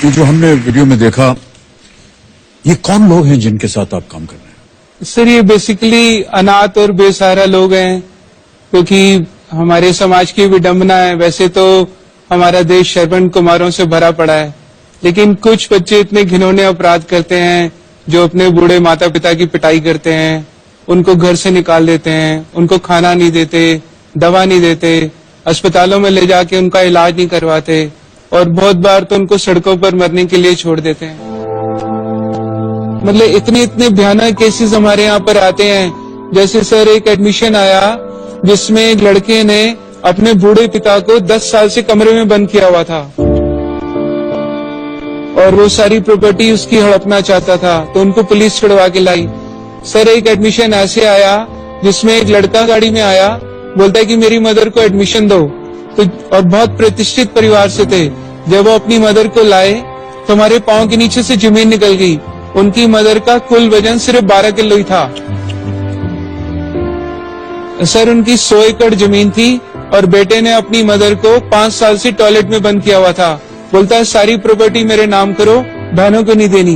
ये जो हमने वीडियो में देखा, ये कौन लोग हैं जिनके साथ आप काम कर रहे हैं? सर, ये बेसिकली अनाथ और बेसहारा लोग हैं, क्योंकि हमारे समाज की विडंबना है। वैसे तो हमारा देश श्रवण कुमारों से भरा पड़ा है, लेकिन कुछ बच्चे इतने घिनौने अपराध करते हैं जो अपने बूढ़े माता पिता की पिटाई करते हैं, उनको घर से निकाल देते हैं, उनको खाना नहीं देते, दवा नहीं देते, अस्पतालों में ले जाके उनका इलाज नहीं करवाते, और बहुत बार तो उनको सड़कों पर मरने के लिए छोड़ देते हैं। मतलब इतने भयानक केसेस हमारे यहाँ पर आते हैं। जैसे सर, एक एडमिशन आया जिसमें एक लड़के ने अपने बूढ़े पिता को 10 साल से कमरे में बंद किया हुआ था और वो सारी प्रॉपर्टी उसकी हड़पना चाहता था, तो उनको पुलिस छुड़वा के लाई। सर, एक एडमिशन ऐसे आया जिसमें एक लड़का गाड़ी में आया, बोलता है कि मेरी मदर को एडमिशन दो, तो और बहुत प्रतिष्ठित परिवार से थे। जब वो अपनी मदर को लाए तो हमारे पांव के नीचे से जमीन निकल गई। उनकी मदर का कुल वजन सिर्फ 12 किलो ही था। सर, उनकी 100 एकड़ जमीन थी और बेटे ने अपनी मदर को 5 साल से टॉयलेट में बंद किया हुआ था। बोलता है सारी प्रॉपर्टी मेरे नाम करो, बहनों को नहीं देनी।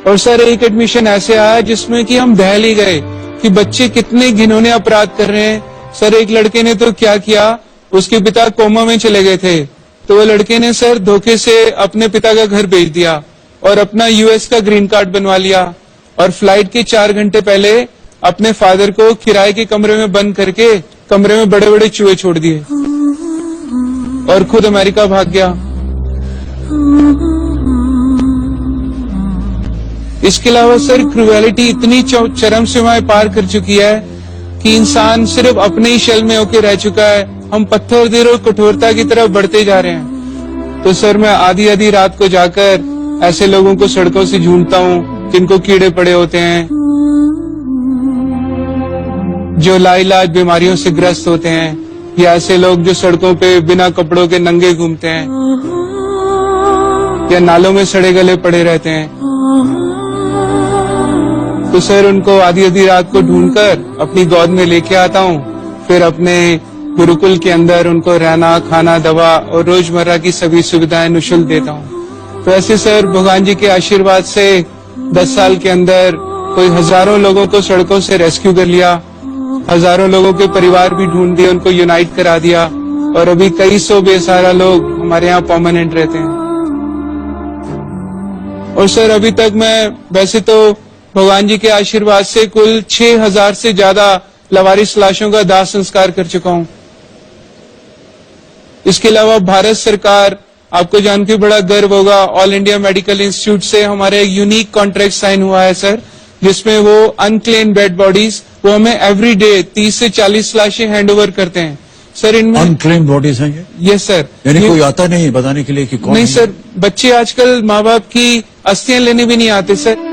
और सर, एक एडमिशन ऐसे आया जिसमें कि हम दहल ही गए कि बच्चे कितने घिनौने अपराध कर रहे हैं। सर, एक लड़के ने तो क्या किया, उसके पिता कोमा में चले गए थे, तो वो लड़के ने सर धोखे से अपने पिता का घर बेच दिया और अपना यूएस का ग्रीन कार्ड बनवा लिया, और फ्लाइट के 4 घंटे पहले अपने फादर को किराए के कमरे में बंद करके कमरे में बड़े बड़े चूहे छोड़ दिए और खुद अमेरिका भाग गया। इसके अलावा सर, क्रूएलिटी इतनी चरम सीमाएं पार कर चुकी है कि इंसान सिर्फ अपने ही शल में होके रह चुका है। हम पत्थर दिल और कठोरता की तरफ बढ़ते जा रहे हैं। तो सर, मैं आधी रात को जाकर ऐसे लोगों को सड़कों से ढूंढता हूँ जिनको कीड़े पड़े होते हैं, जो लाइलाज बीमारियों से ग्रस्त होते हैं, या ऐसे लोग जो सड़कों पे बिना कपड़ों के नंगे घूमते हैं या नालों में सड़े गले पड़े रहते हैं। तो सर, उनको आधी रात को ढूंढकर अपनी गोद में लेके आता हूँ, फिर अपने गुरुकुल के अंदर उनको रहना, खाना, दवा और रोजमर्रा की सभी सुविधाएं निःशुल्क देता हूँ। तो ऐसे सर, भगवान जी के आशीर्वाद से 10 साल के अंदर कोई हजारों लोगों को सड़कों से रेस्क्यू कर लिया, हजारों लोगों के परिवार भी ढूंढ दिए, उनको यूनाइट करा दिया, और अभी कई 100 बेसहारा लोग हमारे यहाँ परमानेंट रहते हैं। और सर, अभी तक मैं वैसे तो भगवान जी के आशीर्वाद से कुल 6000 से ज्यादा लवारिस लाशों का दाह संस्कार कर चुका हूँ। इसके अलावा भारत सरकार, आपको जान के बड़ा गर्व होगा, ऑल इंडिया मेडिकल इंस्टीट्यूट से हमारे एक यूनिक कॉन्ट्रैक्ट साइन हुआ है सर, जिसमें वो अनक्लेम डेड बॉडीज वो हमें एवरी डे 30 से 40 लाशें हैंड ओवर करते हैं। सर, इनमें अनक्लेम बॉडीज हैं ये? Yes sir. यानी कोई आता नहीं बताने के लिए कि कौन? नहीं सर, बच्चे आजकल माँ बाप की अस्थियां लेने भी नहीं आते सर।